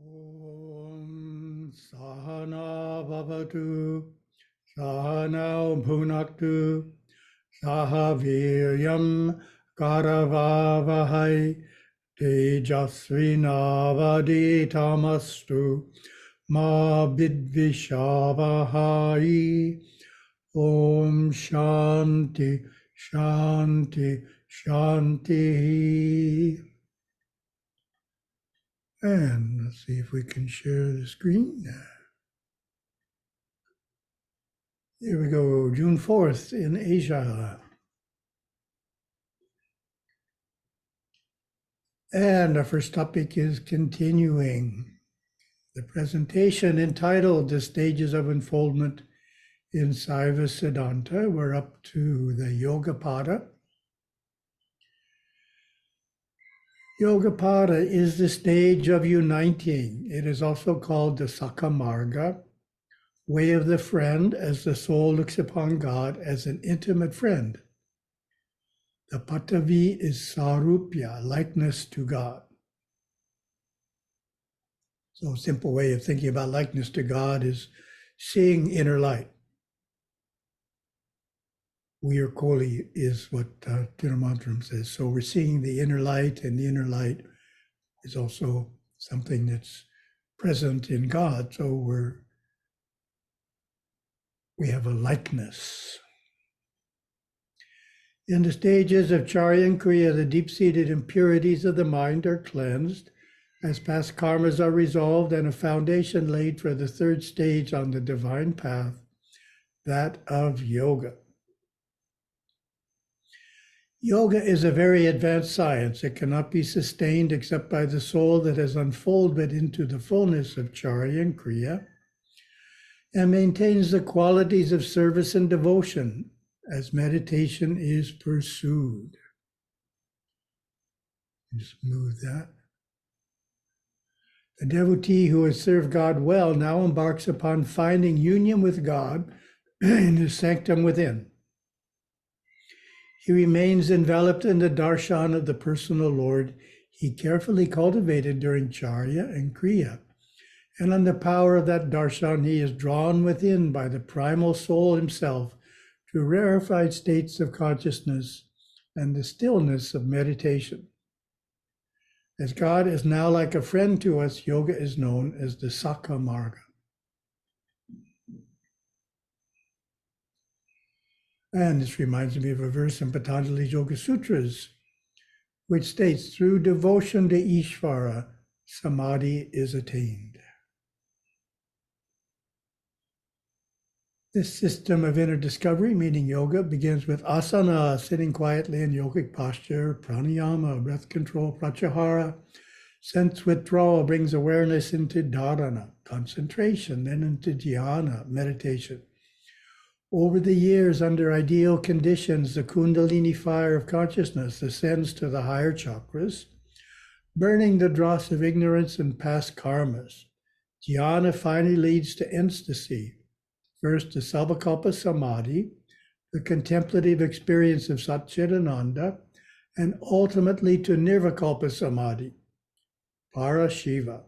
Om Sahana Bhavatu Sahanau Bhunaktu Sahaviryam Karavavahai Tejasvinavaditamastu Ma Bidvishavahai. Om Shanti Shanti Shanti. And let's see if we can share the screen. Here we go, June 4th in Asia. And our first topic is continuing the presentation entitled The Stages of Unfoldment in Saiva Siddhanta. We're up to the Yoga Pada. Yoga Pada is the stage of uniting. It is also called the sakha marga, way of the friend, as the soul looks upon God as an intimate friend. The patavi is sarupya, likeness to God. So a simple way of thinking about likeness to God is seeing inner light. Koli is what Tirumantram says. So we're seeing the inner light, and the inner light is also something that's present in God. So we have a likeness. In the stages of Charya and Kriya, the deep-seated impurities of the mind are cleansed as past karmas are resolved and a foundation laid for the third stage on the divine path, that of yoga. Yoga is a very advanced science. It cannot be sustained except by the soul that has unfolded into the fullness of Charya and Kriya and maintains the qualities of service and devotion as meditation is pursued. Just move that. The devotee who has served God well now embarks upon finding union with God in his sanctum within. He remains enveloped in the darshan of the personal Lord he carefully cultivated during Charya and Kriya. And on the power of that darshan, he is drawn within by the primal soul himself to rarefied states of consciousness and the stillness of meditation. As God is now like a friend to us, yoga is known as the sakha marga. And this reminds me of a verse in Patanjali's Yoga Sutras, which states, through devotion to Ishvara, samadhi is attained. This system of inner discovery, meaning yoga, begins with asana, sitting quietly in yogic posture, pranayama, breath control, pratyahara. Sense withdrawal brings awareness into dharana, concentration, then into dhyana, meditation. Over the years, under ideal conditions, the kundalini fire of consciousness ascends to the higher chakras, burning the dross of ignorance and past karmas. Dhyana finally leads to ecstasy, first to Sabakalpa Samadhi, the contemplative experience of Sachitananda, and ultimately to Nirvikalpa Samadhi, Paraśiva.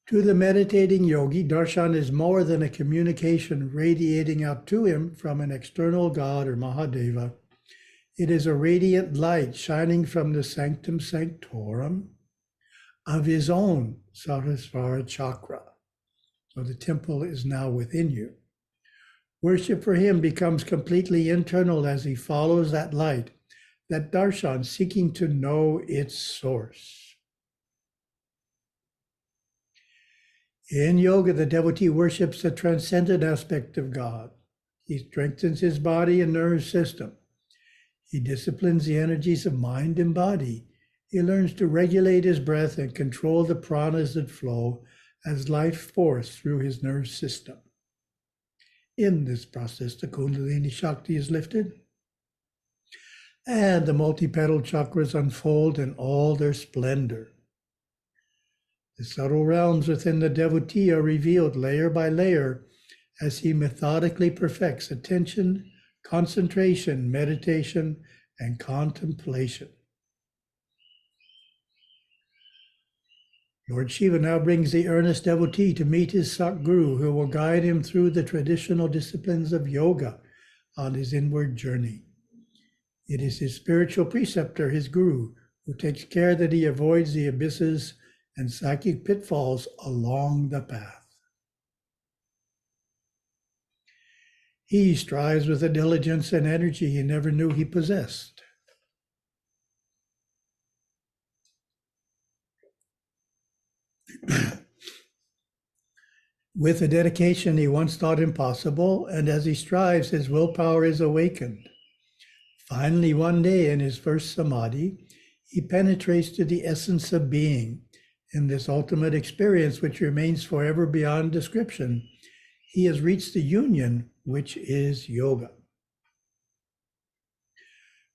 To the meditating yogi, darshan is more than a communication radiating out to him from an external God or Mahadeva. It is a radiant light shining from the sanctum sanctorum of his own Sarasvara chakra. So the temple is now within you. Worship for him becomes completely internal as he follows that light, that darshan, seeking to know its source. In yoga, the devotee worships the transcendent aspect of God. He strengthens his body and nervous system. He disciplines the energies of mind and body. He learns to regulate his breath and control the pranas that flow as life force through his nerve system. In this process, the Kundalini Shakti is lifted, and the multi-petaled chakras unfold in all their splendor. The subtle realms within the devotee are revealed layer by layer as he methodically perfects attention, concentration, meditation, and contemplation. Lord Shiva now brings the earnest devotee to meet his Satguru, who will guide him through the traditional disciplines of yoga on his inward journey. It is his spiritual preceptor, his guru, who takes care that he avoids the abysses and psychic pitfalls along the path. He strives with a diligence and energy he never knew he possessed. With a dedication he once thought impossible, and as he strives, his willpower is awakened. Finally, one day in his first samadhi, he penetrates to the essence of being. In this ultimate experience, which remains forever beyond description, he has reached the union, which is yoga.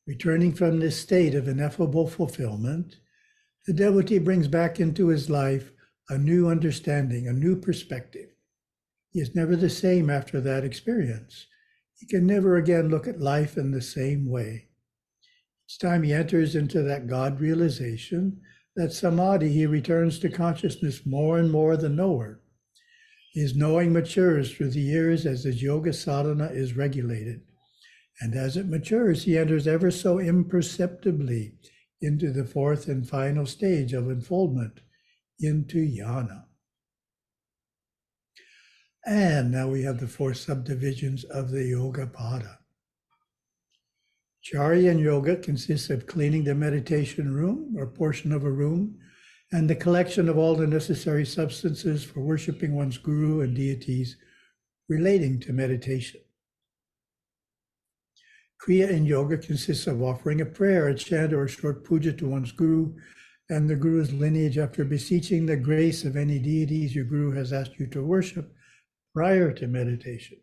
Returning from this state of ineffable fulfillment, the devotee brings back into his life a new understanding, a new perspective. He is never the same after that experience. He can never again look at life in the same way. Each time he enters into that God realization, that samadhi, he returns to consciousness more and more the knower. His knowing matures through the years as his yoga sadhana is regulated. And as it matures, he enters ever so imperceptibly into the fourth and final stage of unfoldment, into jnana. And now we have the four subdivisions of the Yoga Pada. Charya in yoga consists of cleaning the meditation room or portion of a room and the collection of all the necessary substances for worshiping one's guru and deities relating to meditation. Kriya in yoga consists of offering a prayer, a chant, or a short puja to one's guru and the guru's lineage after beseeching the grace of any deities your guru has asked you to worship prior to meditation.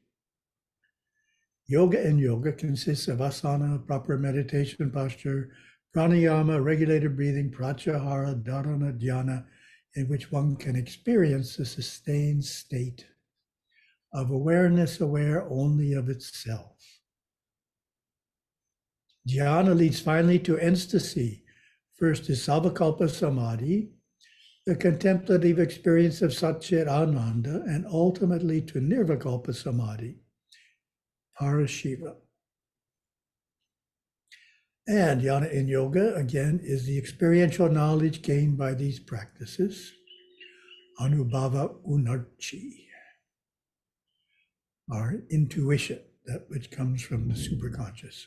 Yoga in yoga consists of asana, proper meditation posture, pranayama, regulated breathing, pratyahara, dharana, dhyana, in which one can experience a sustained state of awareness aware only of itself. Dhyana leads finally to ecstasy. First is Sabakalpa Samadhi, the contemplative experience of Sachitananda, and ultimately to Nirvikalpa Samadhi, Paraśiva. And jnana in yoga, again, is the experiential knowledge gained by these practices, Anubhava Unarchi, our intuition, that which comes from the superconscious.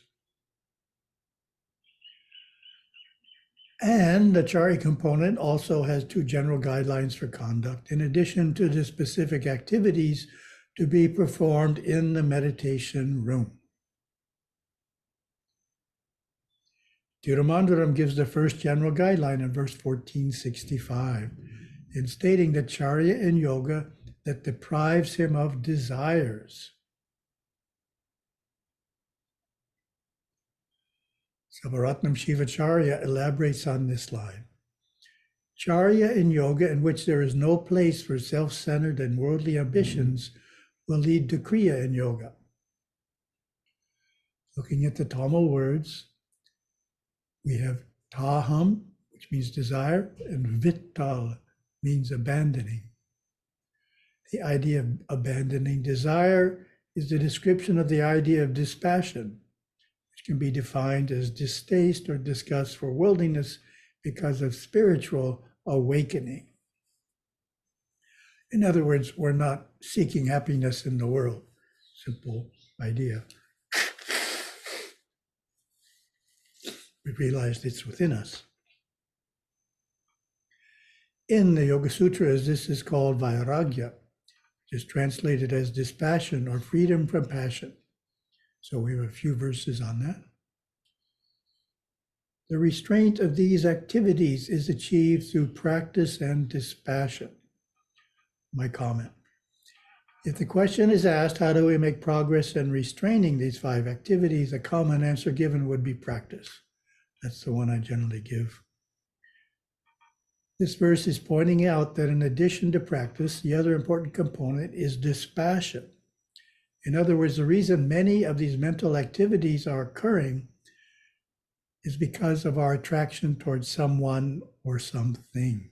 And the Charya component also has two general guidelines for conduct, in addition to the specific activities to be performed in the meditation room. Tirumandaram gives the first general guideline in verse 1465, in stating that Charya in yoga that deprives him of desires. Savaratnam Shivacharya elaborates on this line. Charya in yoga, in which there is no place for self-centered and worldly ambitions, will lead to Kriya in yoga. Looking at the Tamil words, we have taham, which means desire, and vittal means abandoning. The idea of abandoning desire is the description of the idea of dispassion, which can be defined as distaste or disgust for worldliness because of spiritual awakening. In other words, we're not seeking happiness in the world. Simple idea. We realized it's within us. In the Yoga Sutras, this is called vairagya, which is translated as dispassion or freedom from passion. So we have a few verses on that. The restraint of these activities is achieved through practice and dispassion. My comment. If the question is asked, how do we make progress in restraining these five activities, a common answer given would be practice. That's the one I generally give. This verse is pointing out that in addition to practice, the other important component is dispassion. In other words, the reason many of these mental activities are occurring is because of our attraction towards someone or something.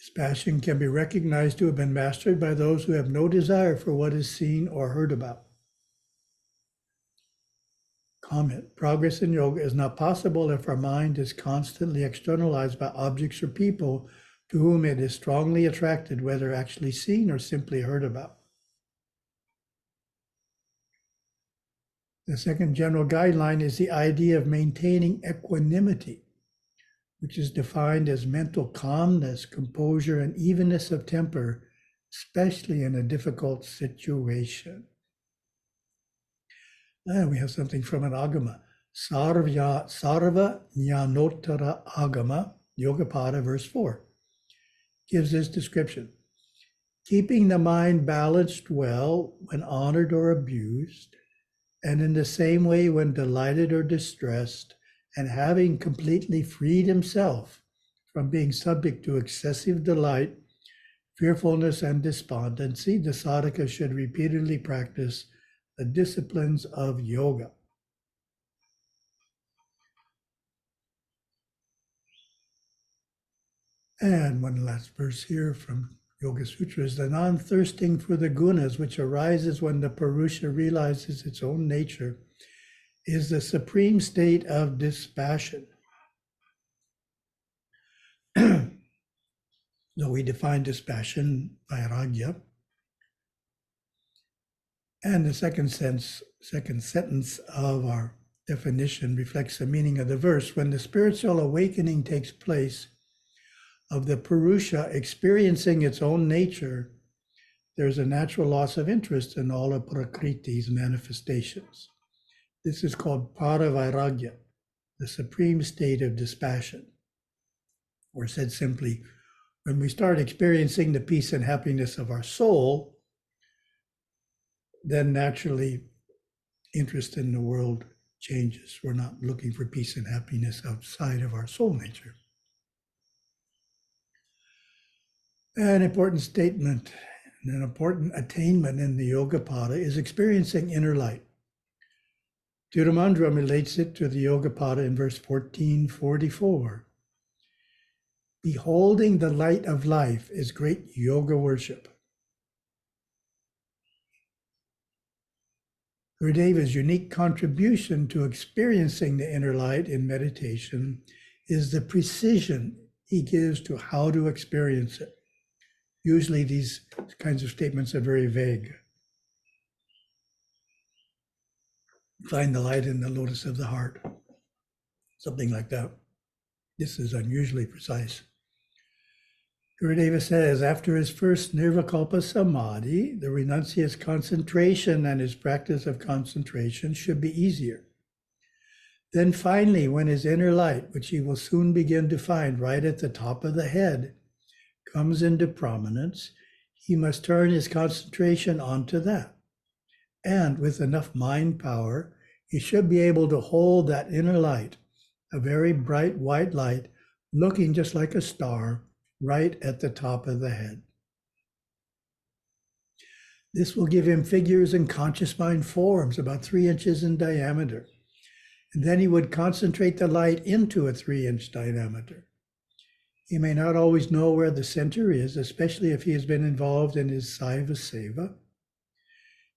Dispassion can be recognized to have been mastered by those who have no desire for what is seen or heard about. Comment: progress in yoga is not possible if our mind is constantly externalized by objects or people to whom it is strongly attracted, whether actually seen or simply heard about. The second general guideline is the idea of maintaining equanimity, which is defined as mental calmness, composure, and evenness of temper, especially in a difficult situation. And we have something from an agama. Sarva Jnanotara Agama, Yoga Pada, verse 4, gives this description. Keeping the mind balanced well when honored or abused, and in the same way when delighted or distressed, and having completely freed himself from being subject to excessive delight, fearfulness, and despondency, the sadhaka should repeatedly practice the disciplines of yoga. And one last verse here from Yoga Sutras: the non-thirsting for the gunas, which arises when the Purusha realizes its own nature, is the supreme state of dispassion. Though we define dispassion, vairagya, and the second sentence of our definition reflects the meaning of the verse. When the spiritual awakening takes place of the Purusha experiencing its own nature, there's a natural loss of interest in all of Prakriti's manifestations. This is called paravairagya, the supreme state of dispassion. Or said simply, when we start experiencing the peace and happiness of our soul, then naturally interest in the world changes. We're not looking for peace and happiness outside of our soul nature. An important statement, an important attainment in the Yoga Pada is experiencing inner light. Tirumandra relates it to the Yoga Pada in verse 1444. Beholding the light of life is great yoga worship. Gurudeva's unique contribution to experiencing the inner light in meditation is the precision he gives to how to experience it. Usually these kinds of statements are very vague. Find the light in the lotus of the heart, something like that. This is unusually precise. Gurudeva says, after his first nirvikalpa samadhi, the renunciate's concentration and his practice of concentration should be easier. Then finally, when his inner light, which he will soon begin to find right at the top of the head, comes into prominence, he must turn his concentration onto that. And with enough mind power, he should be able to hold that inner light, a very bright white light, looking just like a star, right at the top of the head. This will give him figures and conscious mind forms about 3 inches in diameter. And then he would concentrate the light into a 3-inch diameter. He may not always know where the center is, especially if he has been involved in his Saiva Seva.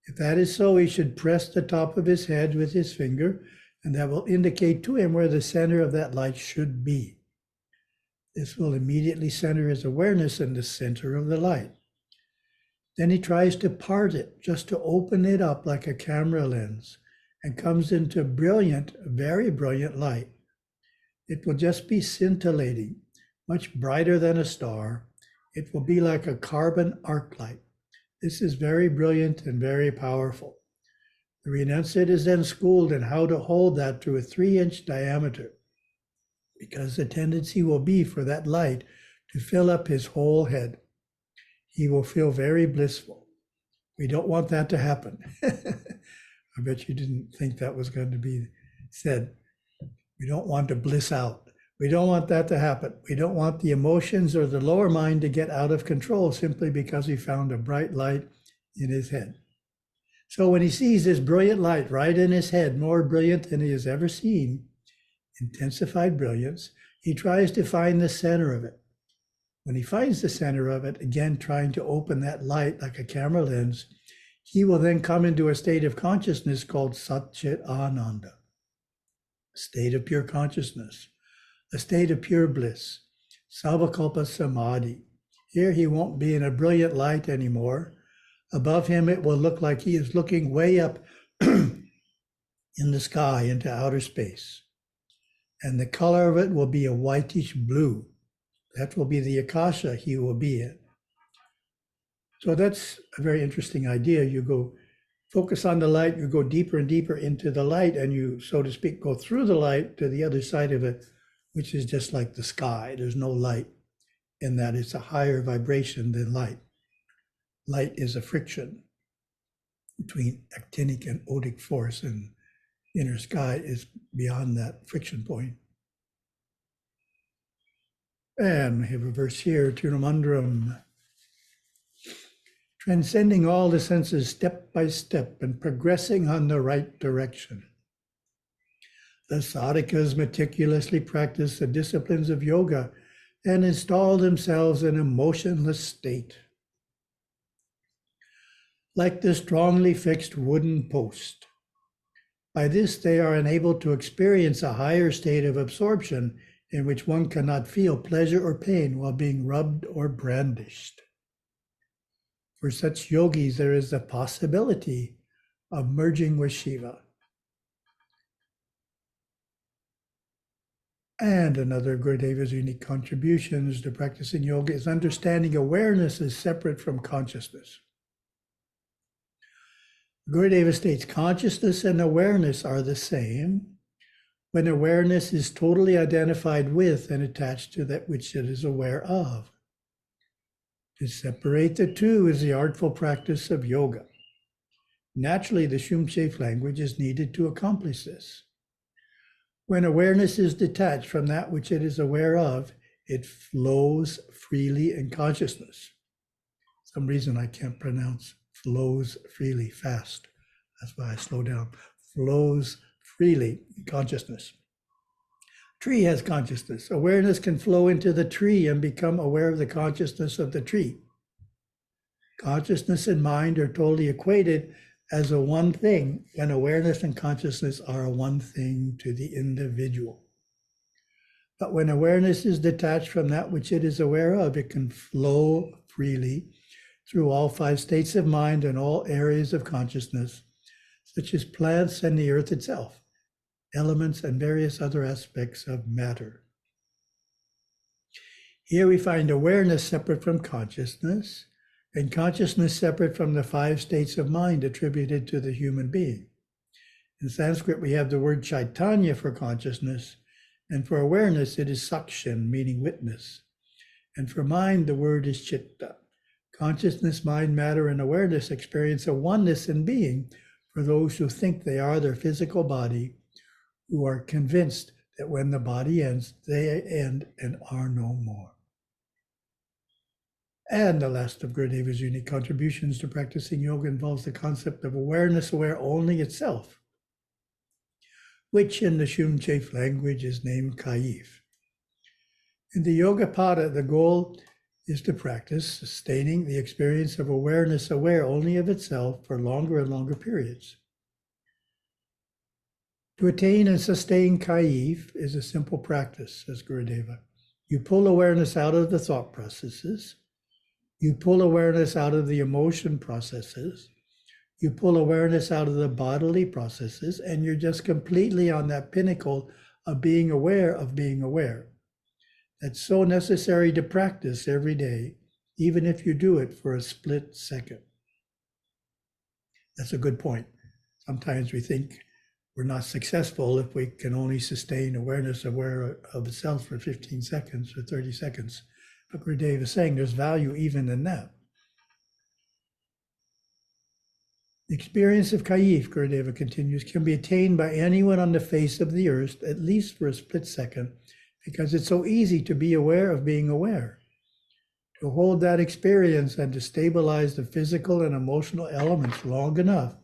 If that is so, he should press the top of his head with his finger, and that will indicate to him where the center of that light should be. This will immediately center his awareness in the center of the light. Then he tries to part it, just to open it up like a camera lens, and comes into brilliant, very brilliant light. It will just be scintillating, much brighter than a star. It will be like a carbon arc light. This is very brilliant and very powerful. The renunciate is then schooled in how to hold that to a 3-inch diameter, because the tendency will be for that light to fill up his whole head. He will feel very blissful. We don't want that to happen. I bet you didn't think that was going to be said. We don't want to bliss out. We don't want that to happen. We don't want the emotions or the lower mind to get out of control simply because he found a bright light in his head. So when he sees this brilliant light right in his head, more brilliant than he has ever seen, intensified brilliance, he tries to find the center of it. When he finds the center of it, again trying to open that light like a camera lens, he will then come into a state of consciousness called Sachitananda, a state of pure consciousness, a state of pure bliss, Savakalpa Samadhi. Here he won't be in a brilliant light anymore. Above him, it will look like he is looking way up in the sky into outer space. And the color of it will be a whitish blue. That will be the akasha he will be in. So that's a very interesting idea. You go focus on the light, you go deeper and deeper into the light, and you, so to speak, go through the light to the other side of it, which is just like the sky. There's no light in that. It's a higher vibration than light. Light is a friction between actinic and odic force, and inner sky is beyond that friction point. And we have a verse here, Tirumandram. Transcending all the senses step by step and progressing on the right direction. The sadhakas meticulously practice the disciplines of yoga and install themselves in a motionless state. Like the strongly fixed wooden post. By this, they are enabled to experience a higher state of absorption in which one cannot feel pleasure or pain while being rubbed or brandished. For such yogis, there is the possibility of merging with Shiva. And another Gurudeva's unique contributions to practicing yoga is understanding awareness is separate from consciousness. Gurudeva states consciousness and awareness are the same when awareness is totally identified with and attached to that which it is aware of. To separate the two is the artful practice of yoga. Naturally, the Shumshev language is needed to accomplish this. When awareness is detached from that which it is aware of, it flows freely in consciousness. For some reason I can't pronounce flows freely fast. That's why I slow down. Flows freely in consciousness. Tree has consciousness. Awareness can flow into the tree and become aware of the consciousness of the tree. Consciousness and mind are totally equated as a one thing, and awareness and consciousness are a one thing to the individual. But when awareness is detached from that which it is aware of, it can flow freely through all five states of mind and all areas of consciousness, such as plants and the earth itself, elements and various other aspects of matter. Here we find awareness separate from consciousness, and consciousness separate from the five states of mind attributed to the human being. In Sanskrit, we have the word chaitanya for consciousness, and for awareness, it is sakshan, meaning witness. And for mind, the word is chitta. Consciousness, mind, matter, and awareness experience a oneness in being for those who think they are their physical body, who are convinced that when the body ends, they end and are no more. And the last of Gurudeva's unique contributions to practicing yoga involves the concept of awareness aware only itself, which in the Shumshev language is named Kayif. In the Yoga Pada, the goal is to practice sustaining the experience of awareness aware only of itself for longer and longer periods. To attain and sustain Kayif is a simple practice, says Gurudeva. You pull awareness out of the thought processes. You pull awareness out of the emotion processes. You pull awareness out of the bodily processes, and you're just completely on that pinnacle of being aware of being aware. That's so necessary to practice every day, even if you do it for a split second. That's a good point. Sometimes we think we're not successful if we can only sustain awareness aware of itself for 15 seconds or 30 seconds. But Gurudeva is saying there's value even in that. The experience of Kayif, Gurudeva continues, can be attained by anyone on the face of the earth, at least for a split second, because it's so easy to be aware of being aware. To hold that experience and to stabilize the physical and emotional elements long enough,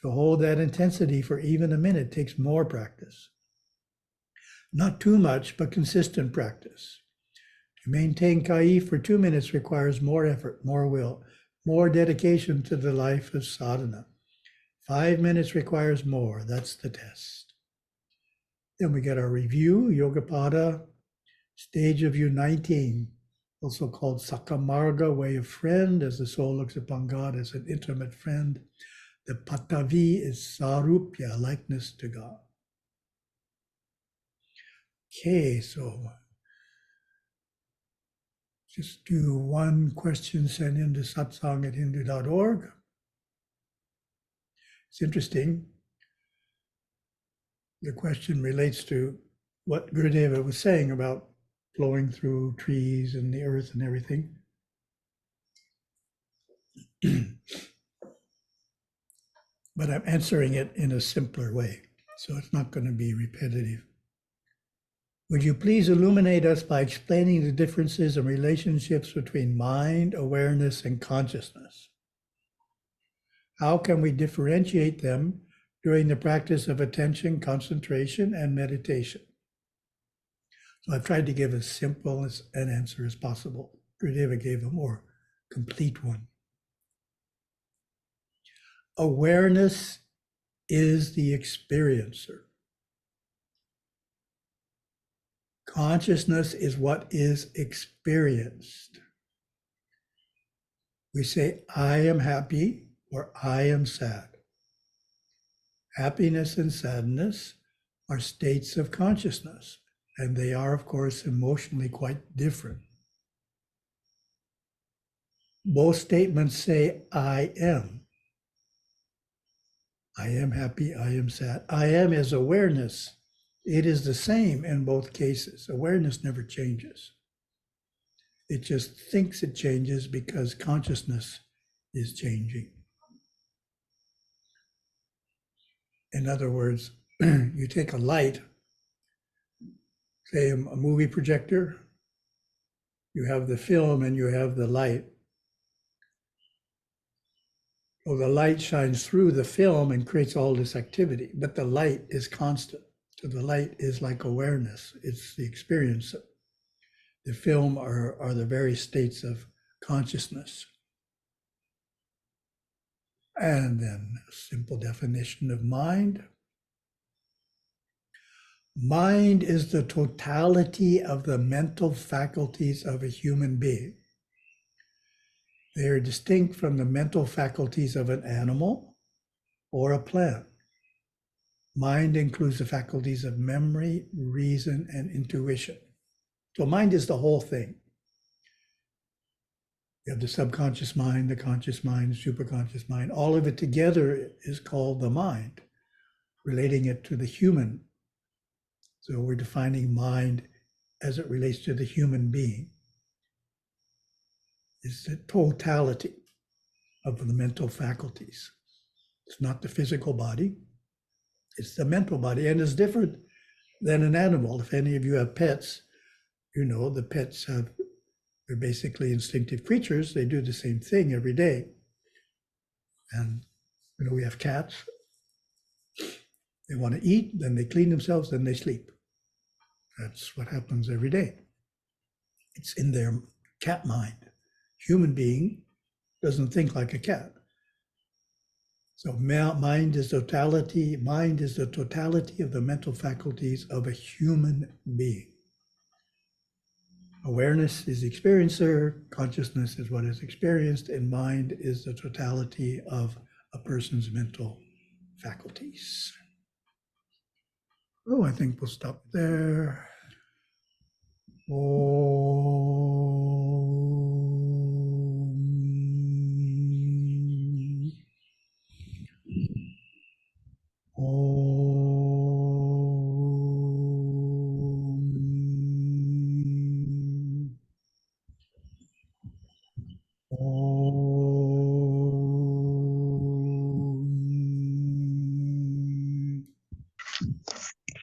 to hold that intensity for even a minute takes more practice. Not too much, but consistent practice. To maintain kai for 2 minutes requires more effort, more will, more dedication to the life of sadhana. 5 minutes requires more. That's the test. Then we get our review, Yoga Pada, stage of uniting, also called sakha marga, way of friend, as the soul looks upon God as an intimate friend. The patavi is sarupya, likeness to God. Okay, so just do one question sent into satsang@hindu.org. It's interesting. The question relates to what Gurudeva was saying about flowing through trees and the earth and everything. But I'm answering it in a simpler way, so it's not going to be repetitive. Would you please illuminate us by explaining the differences and relationships between mind, awareness, and consciousness? How can we differentiate them during the practice of attention, concentration, and meditation? So I've tried to give as simple an answer as possible. Gurudeva gave a more complete one. Awareness is the experiencer. Consciousness is what is experienced. We say, I am happy or I am sad. Happiness and sadness are states of consciousness, and they are, of course, emotionally quite different. Both statements say, I am. I am happy, I am sad. I am is awareness. It is the same in both cases. Awareness never changes. It just thinks it changes because consciousness is changing. In other words, you take a light, say a movie projector, you have the film and you have the light. Well, the light shines through the film and creates all this activity, but the light is constant. So the light is like awareness. It's the experience. The film are the various states of consciousness. And then a simple definition of mind. Mind is the totality of the mental faculties of a human being. They are distinct from the mental faculties of an animal or a plant. Mind includes the faculties of memory, reason, and intuition. So mind is the whole thing. You have the subconscious mind, the conscious mind, the superconscious mind. All of it together is called the mind, relating it to the human. So we're defining mind as it relates to the human being. It's the totality of the mental faculties. It's not the physical body, it's the mental body, and it's different than an animal. If any of you have pets, you know the pets they're basically instinctive creatures. They do the same thing every day. And we have cats. They want to eat, then they clean themselves, then they sleep. That's what happens every day. It's in their cat mind. Human being doesn't think like a cat. So mind is totality. Mind is the totality of the mental faculties of a human being. Awareness is the experiencer, consciousness is what is experienced, and mind is the totality of a person's mental faculties. Oh, I think we'll stop there. Oh.